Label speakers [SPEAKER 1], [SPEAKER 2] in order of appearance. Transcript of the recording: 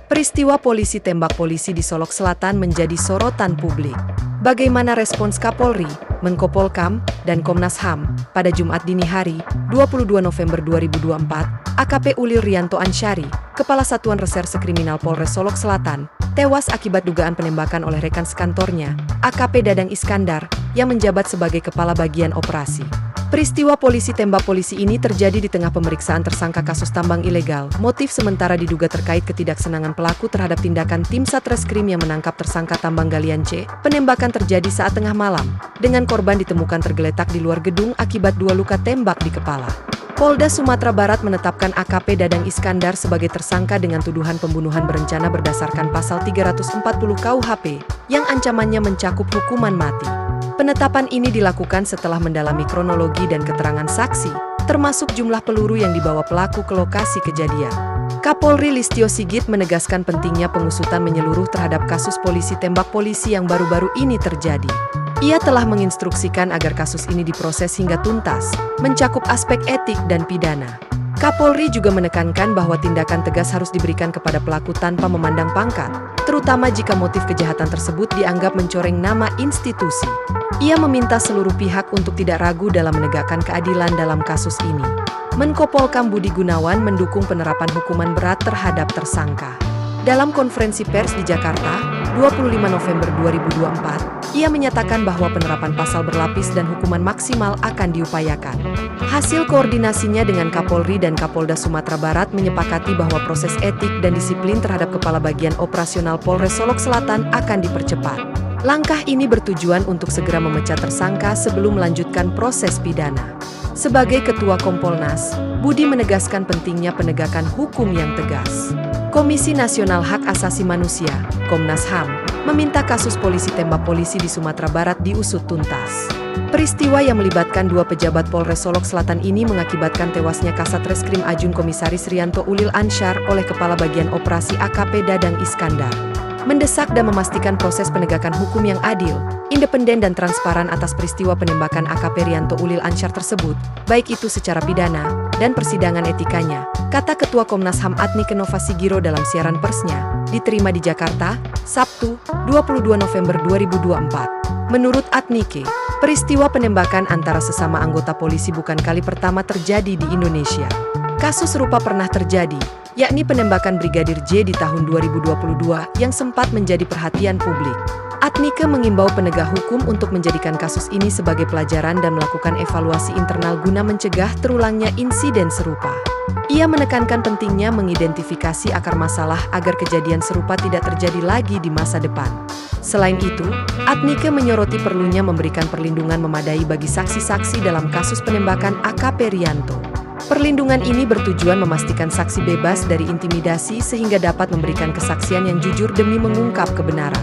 [SPEAKER 1] Peristiwa polisi tembak polisi di Solok Selatan menjadi sorotan publik. Bagaimana respons Kapolri, Menko Polkam, dan Komnas HAM pada Jumat dini hari, 22 November 2024, AKP Ulil Rianto Ansyari, Kepala Satuan Reserse Kriminal Polres Solok Selatan, tewas akibat dugaan penembakan oleh rekan sekantornya, AKP Dadang Iskandar, yang menjabat sebagai Kepala Bagian Operasi. Peristiwa polisi tembak polisi ini terjadi di tengah pemeriksaan tersangka kasus tambang ilegal. Motif sementara diduga terkait ketidaksenangan pelaku terhadap tindakan tim Satreskrim yang menangkap tersangka tambang galian C. Penembakan terjadi saat tengah malam, dengan korban ditemukan tergeletak di luar gedung akibat 2 luka tembak di kepala. Polda Sumatera Barat menetapkan AKP Dadang Iskandar sebagai tersangka dengan tuduhan pembunuhan berencana berdasarkan pasal 340 KUHP, yang ancamannya mencakup hukuman mati. Penetapan ini dilakukan setelah mendalami kronologi dan keterangan saksi, termasuk jumlah peluru yang dibawa pelaku ke lokasi kejadian. Kapolri Listio Sigit menegaskan pentingnya pengusutan menyeluruh terhadap kasus polisi tembak polisi yang baru-baru ini terjadi. Ia telah menginstruksikan agar kasus ini diproses hingga tuntas, mencakup aspek etik dan pidana. Kapolri juga menekankan bahwa tindakan tegas harus diberikan kepada pelaku tanpa memandang pangkat, terutama jika motif kejahatan tersebut dianggap mencoreng nama institusi. Ia meminta seluruh pihak untuk tidak ragu dalam menegakkan keadilan dalam kasus ini. Menko Polkam Budi Gunawan mendukung penerapan hukuman berat terhadap tersangka. Dalam konferensi pers di Jakarta, 25 November 2024, ia menyatakan bahwa penerapan pasal berlapis dan hukuman maksimal akan diupayakan. Hasil koordinasinya dengan Kapolri dan Kapolda Sumatera Barat menyepakati bahwa proses etik dan disiplin terhadap Kepala Bagian Operasional Polres Solok Selatan akan dipercepat. Langkah ini bertujuan untuk segera memecat tersangka sebelum melanjutkan proses pidana. Sebagai Ketua Kompolnas, Budi menegaskan pentingnya penegakan hukum yang tegas. Komisi Nasional Hak Asasi Manusia, Komnas HAM, meminta kasus polisi tembak polisi di Sumatera Barat diusut tuntas. Peristiwa yang melibatkan 2 pejabat Polres Solok Selatan ini mengakibatkan tewasnya Kasat Reskrim Ajun Komisaris Rianto Ulil Ansyar oleh Kepala Bagian Operasi AKP Dadang Iskandar. Mendesak dan memastikan proses penegakan hukum yang adil, independen dan transparan atas peristiwa penembakan AKP Rianto Ulil Ansyar tersebut, baik itu secara pidana dan persidangan etikanya, kata Ketua Komnas HAM Adnike Nova Sigiro dalam siaran persnya, diterima di Jakarta, Sabtu, 22 November 2024. Menurut Adnike, peristiwa penembakan antara sesama anggota polisi bukan kali pertama terjadi di Indonesia. Kasus serupa pernah terjadi, yakni penembakan Brigadir J di tahun 2022 yang sempat menjadi perhatian publik. Adnike mengimbau penegak hukum untuk menjadikan kasus ini sebagai pelajaran dan melakukan evaluasi internal guna mencegah terulangnya insiden serupa. Ia menekankan pentingnya mengidentifikasi akar masalah agar kejadian serupa tidak terjadi lagi di masa depan. Selain itu, Adnike menyoroti perlunya memberikan perlindungan memadai bagi saksi-saksi dalam kasus penembakan AKP Rianto. Perlindungan ini bertujuan memastikan saksi bebas dari intimidasi sehingga dapat memberikan kesaksian yang jujur demi mengungkap kebenaran.